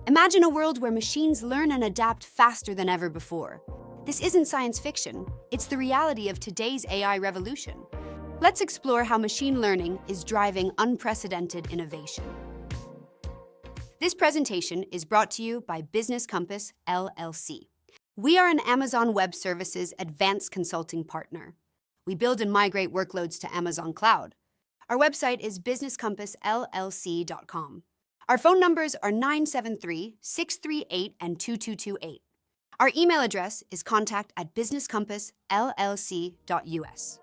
Imagine a world where machines learn and adapt faster than ever before. This isn't science fiction, it's the reality of today's AI revolution. Let's explore how machine learning is driving unprecedented innovation. This presentation is brought to you by Business Compass, LLC. We are an Amazon Web Services advanced consulting partner. We build and migrate workloads to Amazon Cloud. Our website is businesscompassllc.com. Our phone numbers are 973-638 and 2228. Our email address is contact@businesscompassllc.us.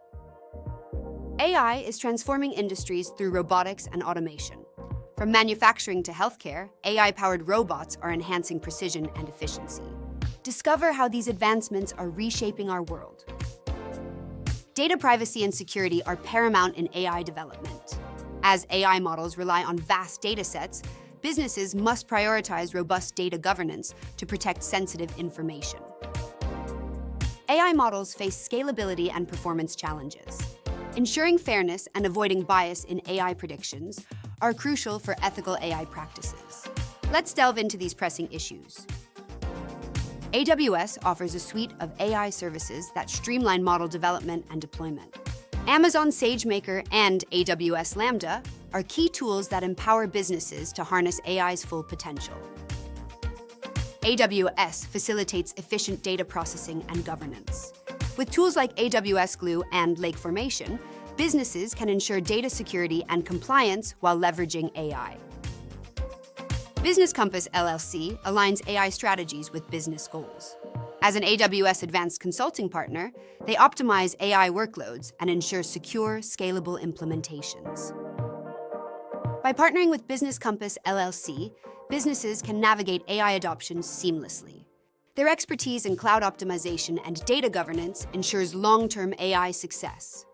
AI is transforming industries through robotics and automation. From manufacturing to healthcare, AI-powered robots are enhancing precision and efficiency. Discover how these advancements are reshaping our world. Data privacy and security are paramount in AI development. As AI models rely on vast data sets, businesses must prioritize robust data governance to protect sensitive information. AI models face scalability and performance challenges. Ensuring fairness and avoiding bias in AI predictions are crucial for ethical AI practices. Let's delve into these pressing issues. AWS offers a suite of AI services that streamline model development and deployment. Amazon SageMaker and AWS Lambda are key tools that empower businesses to harness AI's full potential. AWS facilitates efficient data processing and governance. With tools like AWS Glue and Lake Formation, businesses can ensure data security and compliance while leveraging AI. Business Compass LLC aligns AI strategies with business goals. As an AWS advanced consulting partner, they optimize AI workloads and ensure secure, scalable implementations. By partnering with Business Compass LLC, businesses can navigate AI adoption seamlessly. Their expertise in cloud optimization and data governance ensures long-term AI success.